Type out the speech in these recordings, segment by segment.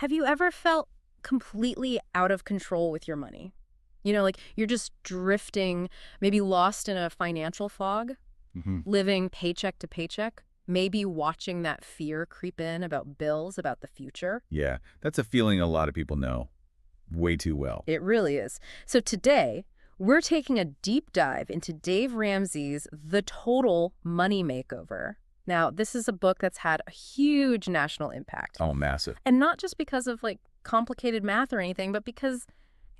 Have you ever felt completely out of control with your money? Like you're just drifting, maybe lost in a financial fog, Hmm. living paycheck to paycheck, maybe watching that fear creep in about bills, about the future? Yeah, that's a feeling a lot of people know way too well. It really is. So today, we're taking a deep dive into Dave Ramsey's The Total Money Makeover. Now, this is a book that's had a huge national impact. Oh, massive. And not just because of complicated math or anything, but because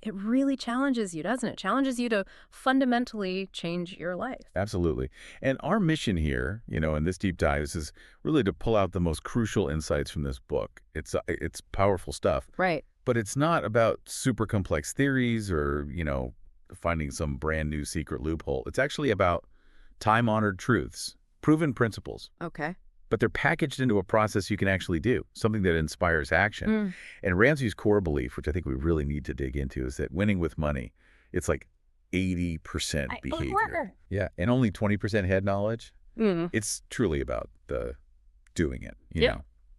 it really challenges you, doesn't it? Challenges you to fundamentally change your life. Absolutely. And our mission here, in this deep dive, is really to pull out the most crucial insights from this book. It's powerful stuff, Right. but it's not about super complex theories or, finding some brand new secret loophole. It's actually about time-honored truths, proven principles, Okay. but they're packaged into a process you can actually do, something that inspires action. Mm. And Ramsey's core belief, which I think we really need to dig into, is that winning with money, it's like 80% behavior. Yeah, and only 20% head knowledge. Mm. It's truly about the doing it,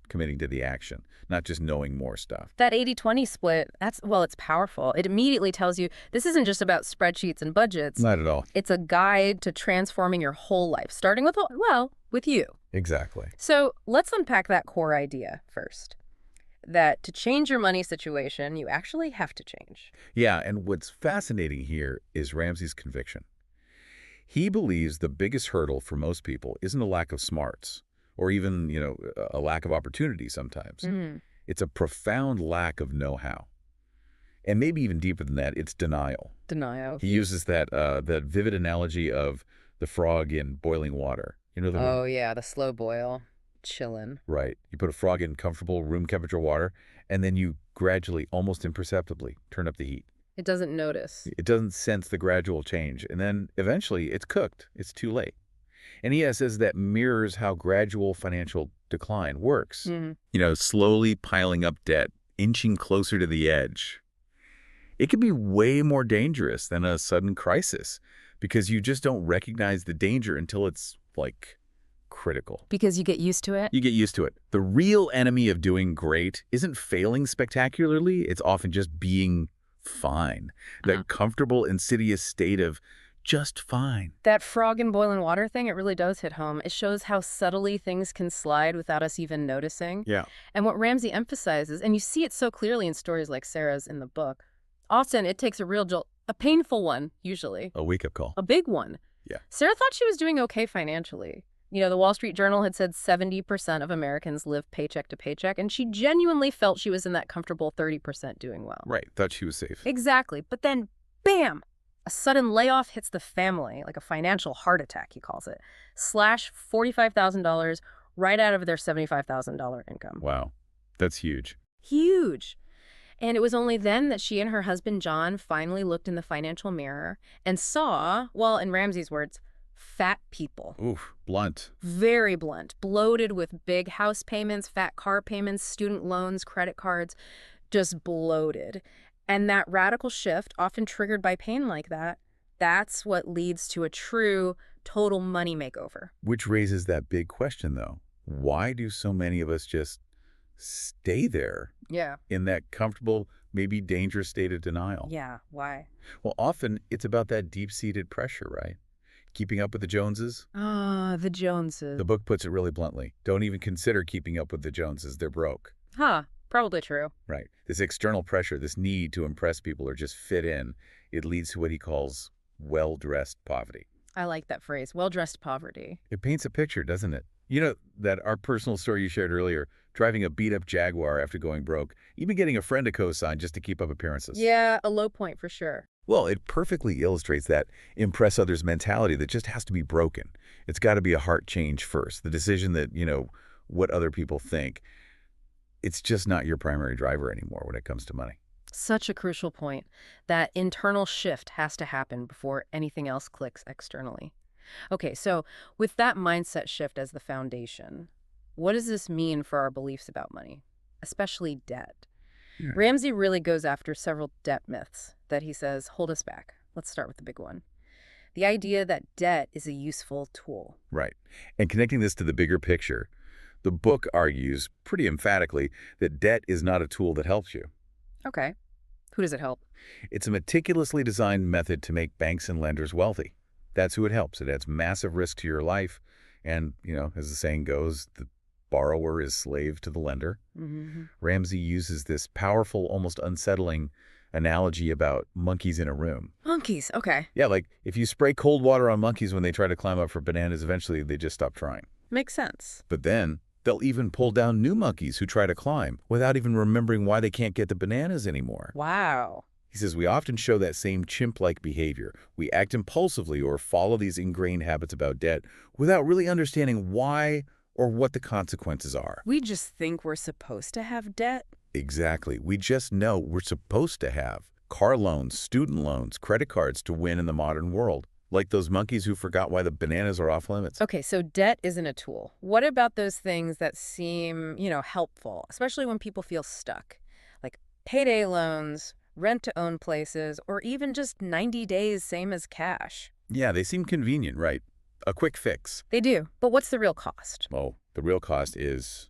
committing to the action, not just knowing more stuff. That 80-20 split, it's powerful. It immediately tells you this isn't just about spreadsheets and budgets. Not at all. It's a guide to transforming your whole life, starting with you. Exactly. So let's unpack that core idea first. That to change your money situation, you actually have to change. Yeah, and what's fascinating here is Ramsey's conviction. He believes the biggest hurdle for most people isn't a lack of smarts or even, a lack of opportunity sometimes. Mm. It's a profound lack of know-how. And maybe even deeper than that, it's denial. Denial. He uses that vivid analogy of the frog in boiling water. Oh, yeah, the slow boil. Chillin'. Right. You put a frog in comfortable room temperature water, and then you gradually, almost imperceptibly, turn up the heat. It doesn't notice. It doesn't sense the gradual change. And then eventually it's cooked. It's too late. And he says that mirrors how gradual financial decline works. Mm. Slowly piling up debt, inching closer to the edge. It can be way more dangerous than a sudden crisis because you just don't recognize the danger until it's, critical. Because you get used to it? You get used to it. The real enemy of doing great isn't failing spectacularly. It's often just being fine. That comfortable, insidious state of just fine. That frog in boiling water thing, it really does hit home. It shows how subtly things can slide without us even noticing. Yeah. And what Ramsey emphasizes, and you see it so clearly in stories like Sarah's in the book, often it takes a real jolt, a painful one, usually. A wake-up call. A big one. Yeah. Sarah thought she was doing okay financially. The Wall Street Journal had said 70% of Americans live paycheck to paycheck, and she genuinely felt she was in that comfortable 30% doing well. Right. Thought she was safe. Exactly. But then, bam! A sudden layoff hits the family, like a financial heart attack, he calls it. Slash $45,000 right out of their $75,000 income. Wow. That's huge. Huge. And it was only then that she and her husband, John, finally looked in the financial mirror and saw, well, in Ramsey's words, fat people. Oof, blunt. Very blunt. Bloated with big house payments, fat car payments, student loans, credit cards. Just bloated. And that radical shift, often triggered by pain like that, that's what leads to a true total money makeover. Which raises that big question, though. Why do so many of us just stay there? Yeah. In that comfortable, maybe dangerous state of denial? Yeah, why? Well, often it's about that deep-seated pressure, right? Keeping up with the Joneses? The Joneses. The book puts it really bluntly. Don't even consider keeping up with the Joneses. They're broke. Huh. Probably true. Right. This external pressure, this need to impress people or just fit in, it leads to what he calls well-dressed poverty. I like that phrase, well-dressed poverty. It paints a picture, doesn't it? That our personal story you shared earlier, driving a beat-up Jaguar after going broke, even getting a friend to co-sign just to keep up appearances. Yeah, a low point for sure. Well, it perfectly illustrates that impress others mentality that just has to be broken. It's got to be a heart change first. The decision that, what other people think. It's just not your primary driver anymore when it comes to money. Such a crucial point. That internal shift has to happen before anything else clicks externally. Okay, so with that mindset shift as the foundation, what does this mean for our beliefs about money, especially debt? Yeah. Ramsey really goes after several debt myths that he says hold us back. Let's start with the big one. The idea that debt is a useful tool. Right. And connecting this to the bigger picture, The book argues pretty emphatically that debt is not a tool that helps you. Okay. Who does it help? It's a meticulously designed method to make banks and lenders wealthy. That's who it helps. It adds massive risk to your life. And, as the saying goes, the borrower is slave to the lender. Mm-hmm. Ramsey uses this powerful, almost unsettling analogy about monkeys in a room. Monkeys, okay. Yeah, like if you spray cold water on monkeys when they try to climb up for bananas, eventually they just stop trying. Makes sense. But then they'll even pull down new monkeys who try to climb without even remembering why they can't get the bananas anymore. Wow. He says we often show that same chimp-like behavior. We act impulsively or follow these ingrained habits about debt without really understanding why or what the consequences are. We just think we're supposed to have debt? Exactly. We just know we're supposed to have car loans, student loans, credit cards to win in the modern world, like those monkeys who forgot why the bananas are off limits. Okay, so debt isn't a tool. What about those things that seem, helpful, especially when people feel stuck? Like payday loans, rent-to-own places, or even just 90 days same as cash. Yeah, they seem convenient, right? A quick fix. They do, but what's the real cost? Oh, the real cost is...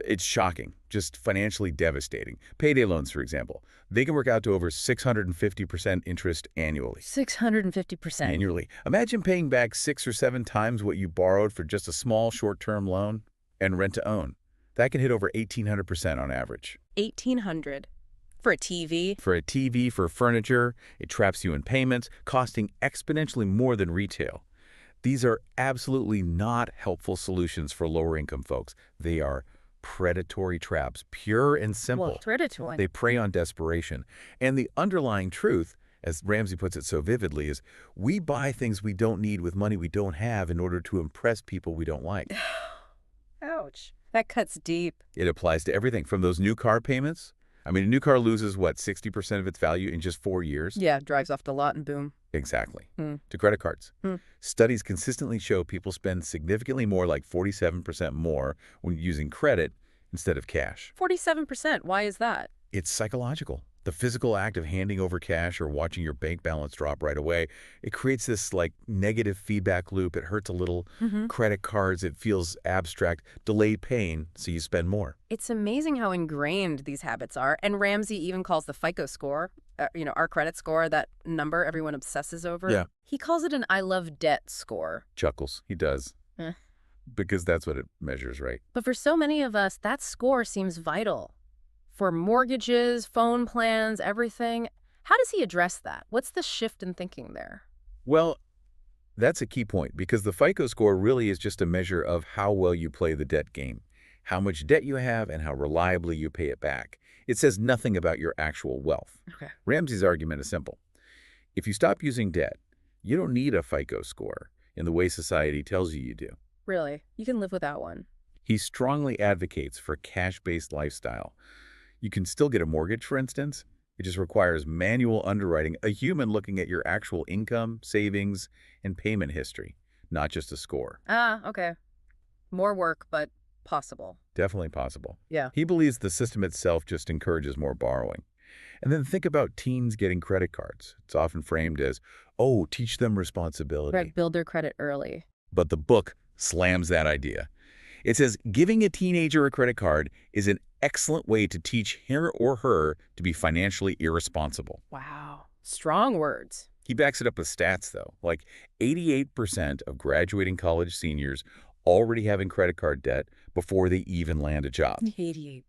it's shocking, just financially devastating. Payday loans, for example, they can work out to over 650% interest annually. 650%. Annually. Imagine paying back 6 or 7 times what you borrowed for just a small short-term loan and rent-to-own. That can hit over 1,800% on average. 1,800 for a TV? For a TV, for furniture, it traps you in payments, costing exponentially more than retail. These are absolutely not helpful solutions for lower-income folks. They are predatory traps, pure and simple. Well, predatory. They prey on desperation. And the underlying truth, as Ramsey puts it so vividly, is we buy things we don't need with money we don't have in order to impress people we don't like. Ouch. That cuts deep. It applies to everything from those new car payments. I mean, a new car loses, 60% of its value in just 4 years? Yeah, drives off the lot and boom. Exactly. To credit cards. Studies consistently show people spend significantly more, like 47% more, when using credit instead of cash. 47%. Why is that? It's psychological. The physical act of handing over cash or watching your bank balance drop right away, it creates this negative feedback loop. It hurts a little. Credit cards, it feels abstract. Delayed pain, so you spend more. It's amazing how ingrained these habits are. And Ramsey even calls the FICO score, our credit score, that number everyone obsesses over. Yeah. He calls it an I love debt score. Chuckles. He does. Because that's what it measures, right? But for so many of us, that score seems vital. For mortgages, phone plans, everything. How does he address that? What's the shift in thinking there? Well, that's a key point, because the FICO score really is just a measure of how well you play the debt game, how much debt you have, and how reliably you pay it back. It says nothing about your actual wealth. Okay. Ramsey's argument is simple. If you stop using debt, you don't need a FICO score in the way society tells you do. Really? You can live without one. He strongly advocates for a cash-based lifestyle. You can still get a mortgage, for instance. It just requires manual underwriting, a human looking at your actual income, savings, and payment history, not just a score. Ah, okay. More work, but possible. Definitely possible. Yeah. He believes the system itself just encourages more borrowing. And then think about teens getting credit cards. It's often framed as, oh, teach them responsibility. Right, build their credit early. But the book slams that idea. It says giving a teenager a credit card is an excellent way to teach him or her to be financially irresponsible. Wow. Strong words. He backs it up with stats, though. 88% of graduating college seniors already having credit card debt before they even land a job. 88%.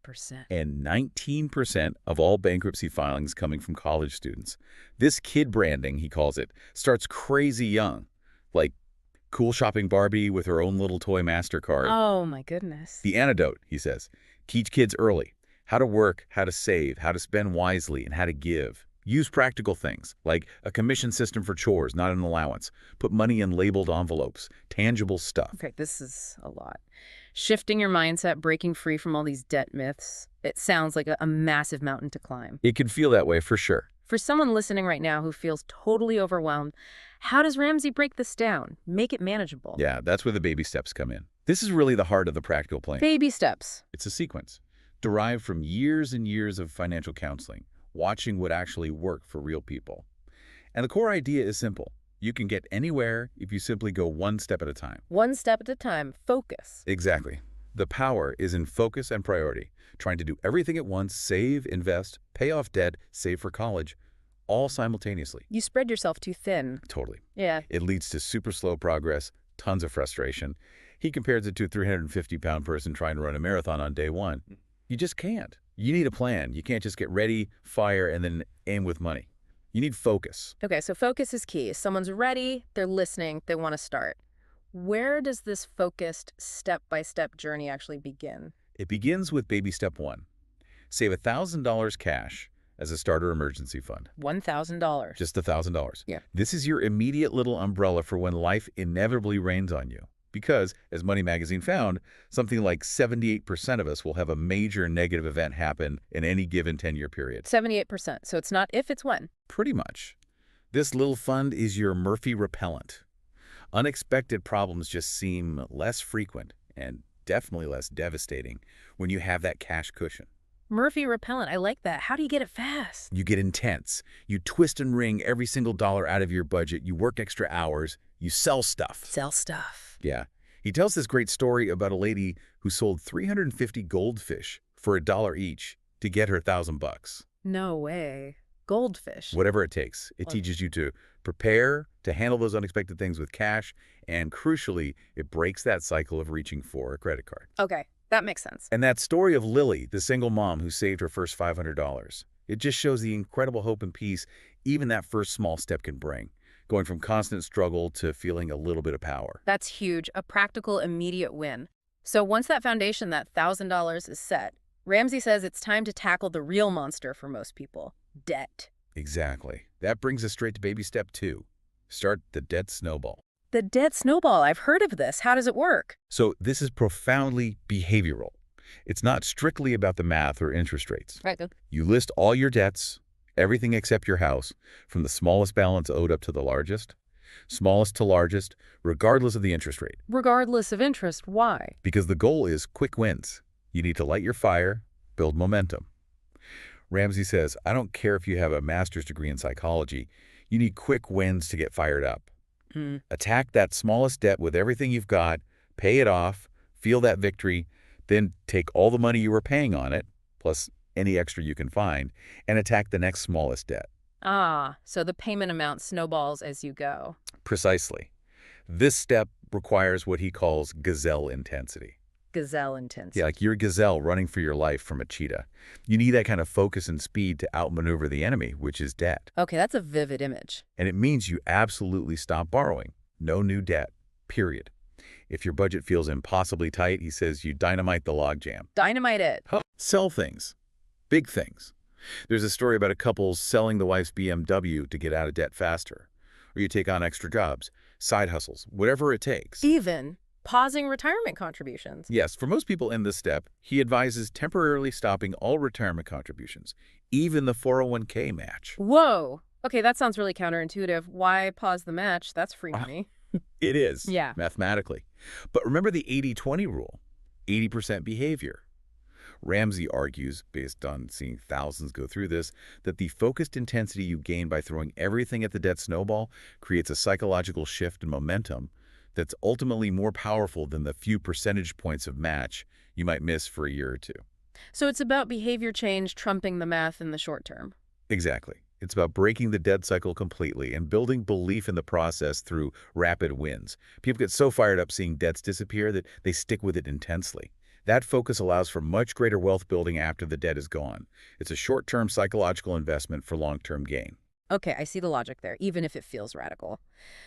And 19% of all bankruptcy filings coming from college students. This kid branding, he calls it, starts crazy young. Like cool shopping Barbie with her own little toy MasterCard. Oh, my goodness. The antidote, he says, teach kids early how to work, how to save, how to spend wisely, and how to give. Use practical things, like a commission system for chores, not an allowance. Put money in labeled envelopes, tangible stuff. Okay, this is a lot. Shifting your mindset, breaking free from all these debt myths, it sounds like a massive mountain to climb. It can feel that way for sure. For someone listening right now who feels totally overwhelmed, how does Ramsey break this down? Make it manageable. Yeah, that's where the baby steps come in. This is really the heart of the practical plan. Baby steps. It's a sequence derived from years and years of financial counseling, watching what actually worked for real people. And the core idea is simple. You can get anywhere if you simply go one step at a time. One step at a time. Focus. Exactly. The power is in focus and priority, trying to do everything at once, save, invest, pay off debt, save for college, all simultaneously. You spread yourself too thin. Totally. Yeah. It leads to super slow progress, tons of frustration. He compares it to a 350-pound person trying to run a marathon on day one. You just can't. You need a plan. You can't just get ready, fire, and then aim with money. You need focus. Okay, so focus is key. Someone's ready, they're listening, they want to start. Where does this focused step-by-step journey actually begin? It begins with baby step one. Save $1,000 cash as a starter emergency fund. $1,000. Just $1,000. Yeah. This is your immediate little umbrella for when life inevitably rains on you. Because, as Money Magazine found, something like 78% of us will have a major negative event happen in any given 10-year period. 78%. So it's not if, it's when. Pretty much. This little fund is your Murphy repellent. Unexpected problems just seem less frequent and definitely less devastating when you have that cash cushion. Murphy repellent, I like that. How do you get it fast? You get intense. You twist and wring every single dollar out of your budget. You work extra hours. You sell stuff. Sell stuff. Yeah. He tells this great story about a lady who sold 350 goldfish for $1 each to get her $1,000. No way. Goldfish. Whatever it takes. It teaches you to prepare, to handle those unexpected things with cash, and crucially, it breaks that cycle of reaching for a credit card. Okay, that makes sense. And that story of Lily, the single mom who saved her first $500, it just shows the incredible hope and peace even that first small step can bring, going from constant struggle to feeling a little bit of power. That's huge, a practical, immediate win. So once that foundation, that $1,000 is set, Ramsey says it's time to tackle the real monster for most people, debt. Exactly. That brings us straight to baby step two. Start the debt snowball. The debt snowball, I've heard of this. How does it work? So this is profoundly behavioral. It's not strictly about the math or interest rates. Right. You list all your debts, everything except your house, from the smallest balance owed up to the largest, smallest to largest, regardless of the interest rate. Regardless of interest, why? Because the goal is quick wins. You need to light your fire, build momentum. Ramsey says, I don't care if you have a master's degree in psychology, you need quick wins to get fired up. Attack that smallest debt with everything you've got, pay it off, feel that victory, then take all the money you were paying on it, plus any extra you can find, and attack the next smallest debt. Ah, so the payment amount snowballs as you go. Precisely. This step requires what he calls gazelle intensity. Gazelle intensity. Yeah, like you're a gazelle running for your life from a cheetah. You need that kind of focus and speed to outmaneuver the enemy, which is debt. Okay, that's a vivid image. And it means you absolutely stop borrowing. No new debt, period. If your budget feels impossibly tight, he says you dynamite the logjam. Dynamite it. Sell things. Big things. There's a story about a couple selling the wife's BMW to get out of debt faster. Or you take on extra jobs, side hustles, whatever it takes. Even pausing retirement contributions. Yes, for most people in this step, he advises temporarily stopping all retirement contributions, even the 401k match. Whoa. Okay, that sounds really counterintuitive. Why pause the match? That's free money. It is, Yeah. mathematically. But remember the 80-20 rule, 80% behavior. Ramsey argues, based on seeing thousands go through this, that the focused intensity you gain by throwing everything at the debt snowball creates a psychological shift in momentum that's ultimately more powerful than the few percentage points of match you might miss for a year or two. So it's about behavior change trumping the math in the short term. Exactly. It's about breaking the debt cycle completely and building belief in the process through rapid wins. People get so fired up seeing debts disappear that they stick with it intensely. That focus allows for much greater wealth building after the debt is gone. It's a short-term psychological investment for long-term gain. Okay, I see the logic there, even if it feels radical.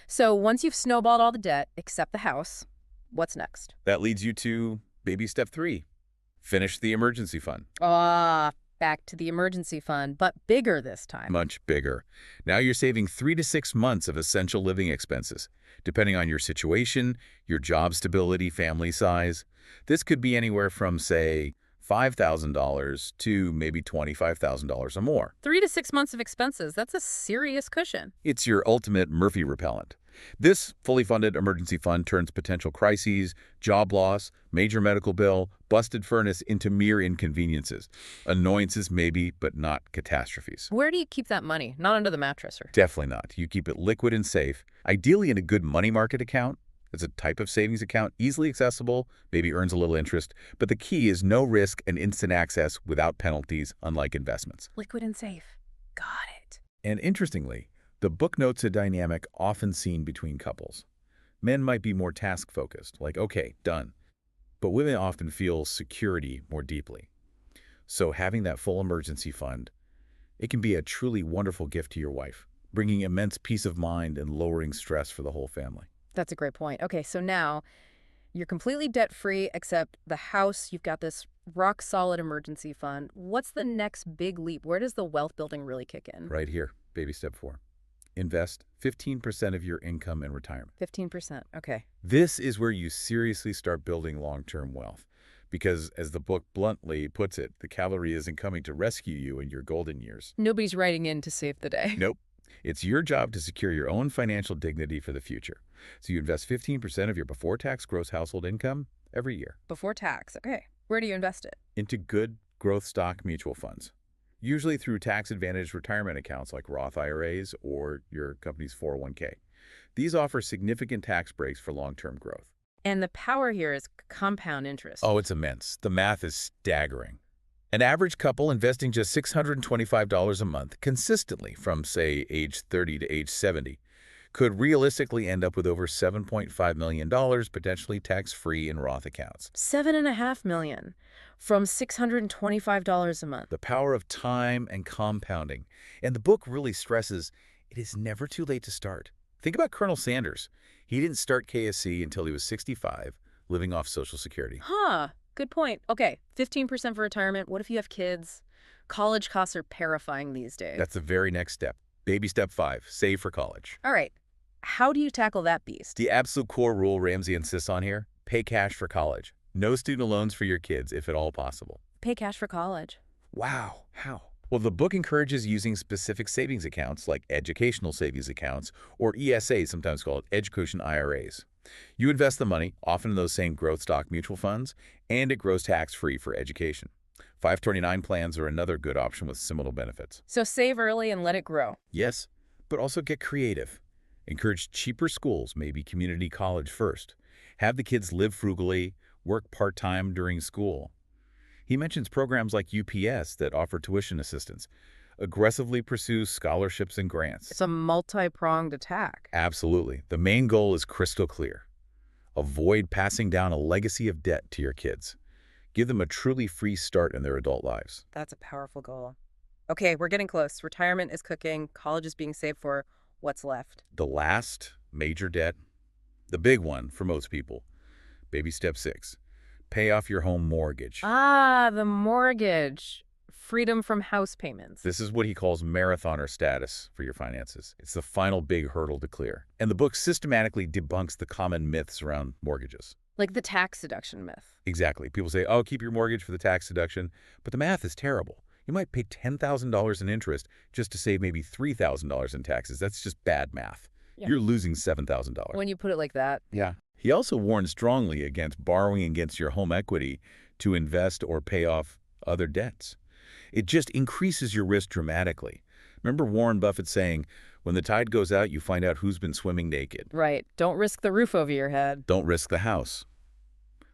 So once you've snowballed all the debt, except the house, what's next? That leads you to baby step 3. Finish the emergency fund. Back to the emergency fund, but bigger this time. Much bigger. Now you're saving 3 to 6 months of essential living expenses, depending on your situation, your job stability, family size. This could be anywhere from, say, $5,000 to maybe $25,000 or more. 3 to 6 months of expenses, that's a serious cushion. It's your ultimate Murphy repellent. This fully funded emergency fund turns potential crises, job loss, major medical bill, busted furnace into mere inconveniences. Annoyances maybe, but not catastrophes. Where do you keep that money? Not under the mattress, or? Definitely not. You keep it liquid and safe, ideally in a good money market account. It's a type of savings account, easily accessible, maybe earns a little interest, but the key is no risk and instant access without penalties, unlike investments. Liquid and safe. Got it. And interestingly, the book notes a dynamic often seen between couples. Men might be more task-focused, like, okay, done. But women often feel security more deeply. So having that full emergency fund, it can be a truly wonderful gift to your wife, bringing immense peace of mind and lowering stress for the whole family. That's a great point. Okay, so now you're completely debt-free except the house. You've got this rock-solid emergency fund. What's the next big leap? Where does the wealth building really kick in? Right here, baby step 4. Invest 15% of your income in retirement. 15%. Okay. This is where you seriously start building long-term wealth. Because, as the book bluntly puts it, the cavalry isn't coming to rescue you in your golden years. Nobody's writing in to save the day. Nope. It's your job to secure your own financial dignity for the future. So you invest 15% of your before-tax gross household income every year. Before tax. Okay. Where do you invest it? Into good growth stock mutual funds. Usually through tax-advantaged retirement accounts like Roth IRAs or your company's 401k. These offer significant tax breaks for long-term growth. And the power here is compound interest. Oh, it's immense. The math is staggering. An average couple investing just $625 a month consistently from, say, age 30 to age 70 could realistically end up with over $7.5 million potentially tax-free in Roth accounts. $7.5 million from $625 a month. The power of time and compounding. And the book really stresses it is never too late to start. Think about Colonel Sanders. He didn't start KSC until he was 65, living off Social Security. Huh. Good point. Okay, 15% for retirement. What if you have kids? College costs are terrifying these days. That's the very next step. Baby step 5, save for college. All right. How do you tackle that beast? The absolute core rule Ramsey insists on here, pay cash for college. No student loans for your kids, if at all possible. Pay cash for college. Wow. How? Well, the book encourages using specific savings accounts like educational savings accounts or ESAs, sometimes called education IRAs. You invest the money, often in those same growth stock mutual funds, and it grows tax-free for education. 529 plans are another good option with similar benefits. So save early and let it grow. Yes, but also get creative. Encourage cheaper schools, maybe community college first. Have the kids live frugally, work part-time during school. He mentions programs like UPS that offer tuition assistance. Aggressively pursue scholarships and grants. It's a multi-pronged attack. Absolutely. The main goal is crystal clear. Avoid passing down a legacy of debt to your kids. Give them a truly free start in their adult lives. That's a powerful goal. Okay, we're getting close. Retirement is cooking. College is being saved for. What's left? The last major debt, the big one for most people. Baby step 6. Pay off your home mortgage. Ah, the mortgage. Freedom from house payments. This is what he calls marathoner status for your finances. It's the final big hurdle to clear. And the book systematically debunks the common myths around mortgages. Like the tax deduction myth. Exactly. People say, oh, keep your mortgage for the tax deduction. But the math is terrible. You might pay $10,000 in interest just to save maybe $3,000 in taxes. That's just bad math. Yeah. You're losing $7,000. When you put it like that. Yeah. He also warns strongly against borrowing against your home equity to invest or pay off other debts. It just increases your risk dramatically. Remember Warren Buffett saying, when the tide goes out, you find out who's been swimming naked. Right. Don't risk the roof over your head. Don't risk the house.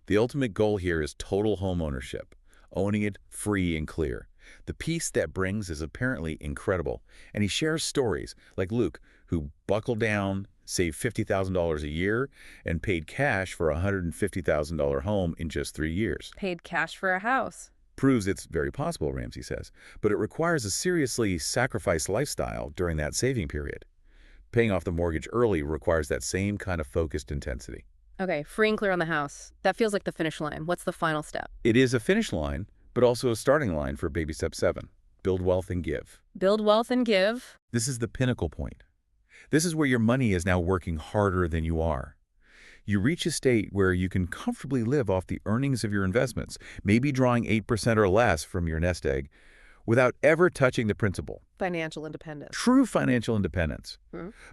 The ultimate goal here is total home ownership, owning it free and clear. The peace that brings is apparently incredible, and he shares stories like Luke, who buckled down, saved $50,000 a year, and paid cash for a $150,000 home in just 3 years. Paid cash for a house. Proves it's very possible, Ramsey says, but it requires a seriously sacrificed lifestyle during that saving period. Paying off the mortgage early requires that same kind of focused intensity. Okay, free and clear on the house. That feels like the finish line. What's the final step? It is a finish line, but also a starting line for baby step 7. Build wealth and give. Build wealth and give. This is the pinnacle point. This is where your money is now working harder than you are. You reach a state where you can comfortably live off the earnings of your investments, maybe drawing 8% or less from your nest egg, without ever touching the principal. Financial independence. True financial independence.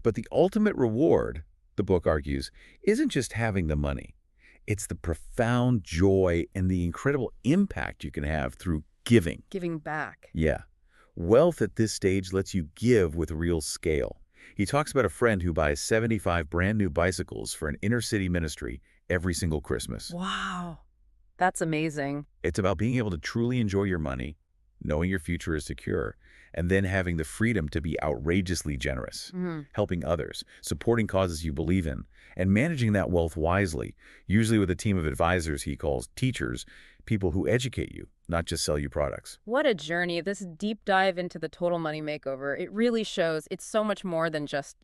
But the ultimate reward the book argues, isn't just having the money. It's the profound joy and the incredible impact you can have through giving. Giving back. Yeah. Wealth at this stage lets you give with real scale. He talks about a friend who buys 75 brand new bicycles for an inner city ministry every single Christmas. Wow. That's amazing. It's about being able to truly enjoy your money, knowing your future is secure, and then having the freedom to be outrageously generous, helping others, supporting causes you believe in, and managing that wealth wisely, usually with a team of advisors he calls teachers, people who educate you, not just sell you products. What a journey. This deep dive into the Total Money Makeover, it really shows it's so much more than just,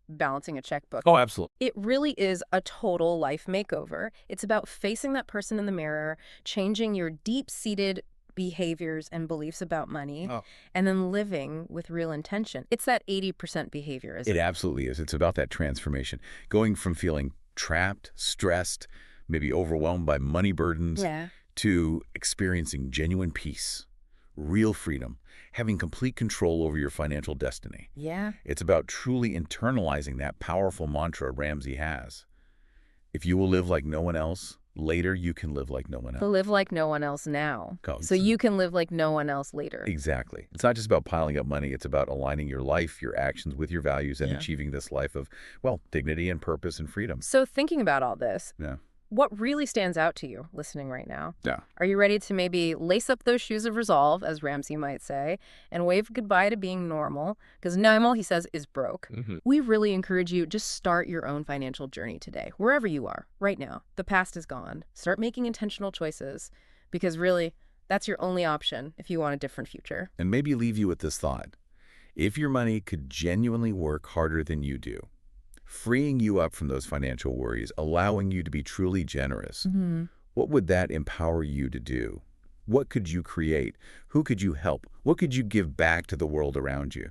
balancing a checkbook. Oh, absolutely. It really is a total life makeover. It's about facing that person in the mirror, changing your deep-seated behaviors and beliefs about money, and then living with real intention. It's that 80% behavior, isn't It it? absolutely is. It's about that transformation, going from feeling trapped, stressed, maybe overwhelmed by money burdens, Yeah. to experiencing genuine peace, real freedom, having complete control over your financial destiny. Yeah. It's about truly internalizing that powerful mantra Ramsey has. If you will live like no one else, later you can live like no one To else. live like no one else now, Comes. so you can live like no one else later. Exactly. It's not just about piling up money. It's about aligning your life, your actions with your values, and Yeah. achieving this life of, well, dignity and purpose and freedom. So thinking about all this, Yeah. what really stands out to you listening right now? Yeah. Are you ready to maybe lace up those shoes of resolve, as Ramsey might say, and wave goodbye to being normal? Because normal, he says, is broke. We really encourage you, just start your own financial journey today, wherever you are, right now. The past is gone. Start making intentional choices, because really, that's your only option if you want a different future. And maybe leave you with this thought. If your money could genuinely work harder than you do, freeing you up from those financial worries, allowing you to be truly generous, what would that empower you to do? What could you create? Who could you help? What could you give back to the world around you?